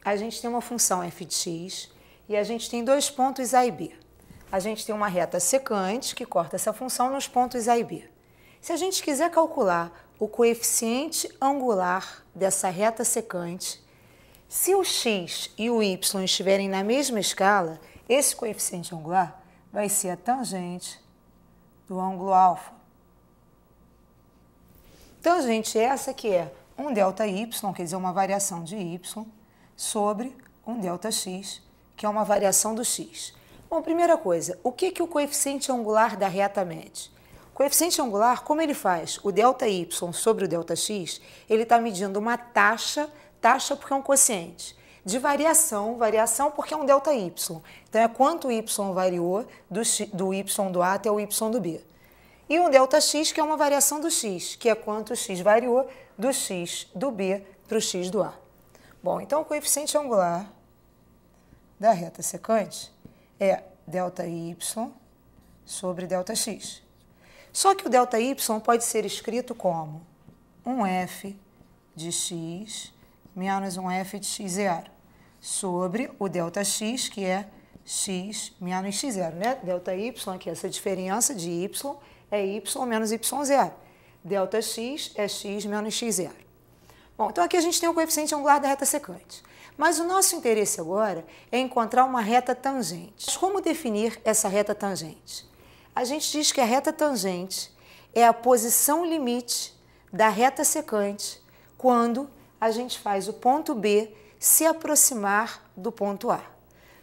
a gente tem uma função f de x e a gente tem dois pontos A e B. A gente tem uma reta secante que corta essa função nos pontos A e B. Se a gente quiser calcular o coeficiente angular dessa reta secante, se o x e o y estiverem na mesma escala, esse coeficiente angular vai ser a tangente do ângulo alfa. Tangente essa que é um ΔY, quer dizer, uma variação de y, sobre um ΔX, que é uma variação do x. Bom, primeira coisa, o que o coeficiente angular da reta mede? O coeficiente angular, como ele faz o ΔY sobre o ΔX, ele está medindo uma taxa porque é um quociente, de variação porque é um ΔY. Então, é quanto o y variou do y do A até o y do B. E um ΔX, que é uma variação do x, que é quanto o x variou do x do B para o x do A. Bom, então o coeficiente angular da reta secante é ΔY sobre ΔX. Só que o ΔY pode ser escrito como um f de x menos um f de x0 sobre o ΔX, que é x menos x0, né? ΔY, aqui essa diferença de y é y menos y0. ΔX é x menos x0. Bom, então aqui a gente tem o coeficiente angular da reta secante. Mas o nosso interesse agora é encontrar uma reta tangente. Mas como definir essa reta tangente? A gente diz que a reta tangente é a posição limite da reta secante quando a gente faz o ponto B se aproximar do ponto A.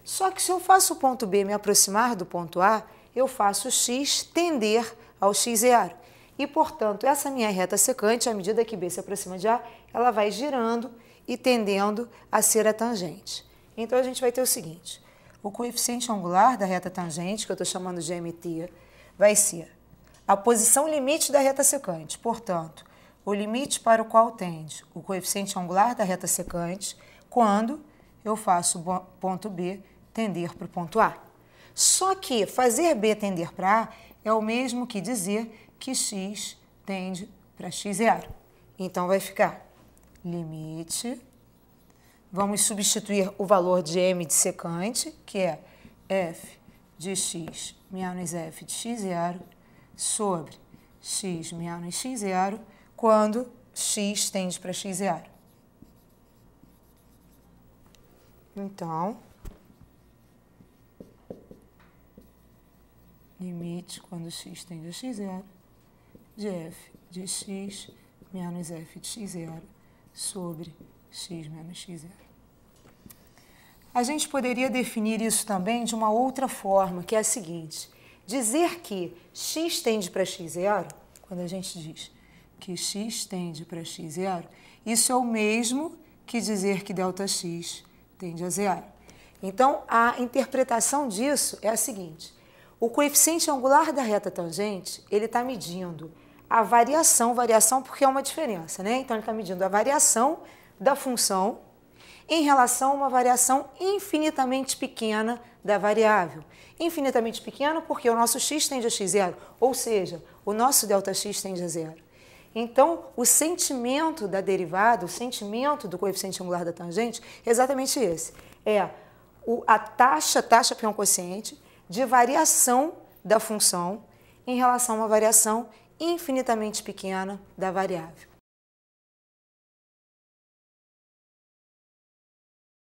Só que se eu faço o ponto B me aproximar do ponto A, eu faço x tender ao x0. E, portanto, essa minha reta secante, à medida que B se aproxima de A, ela vai girando e tendendo a ser a tangente. Então, a gente vai ter o seguinte, o coeficiente angular da reta tangente, que eu estou chamando de MT, vai ser a posição limite da reta secante. Portanto, o limite para o qual tende o coeficiente angular da reta secante quando eu faço o ponto B tender para o ponto A. Só que fazer B tender para A é o mesmo que dizer que x tende para x0. Então, vai ficar limite, vamos substituir o valor de m de secante, que é f de x menos f de x0, sobre x menos x0, quando x tende para x0. Então, limite quando x tende a x0, de f de x menos f de x0 sobre x menos x0. A gente poderia definir isso também de uma outra forma, que é a seguinte, dizer que x tende para x0, quando a gente diz que x tende para x0, isso é o mesmo que dizer que ΔX tende a zero. Então, a interpretação disso é a seguinte, o coeficiente angular da reta tangente, ele está medindo a variação porque é uma diferença, né? Então, ele está medindo a variação da função em relação a uma variação infinitamente pequena da variável. Infinitamente pequena porque o nosso x tende a x0, ou seja, o nosso ΔX tende a zero. Então, o sentimento da derivada, o sentimento do coeficiente angular da tangente é exatamente esse. É a taxa porque é um quociente, de variação da função em relação a uma variação infinitamente pequena da variável.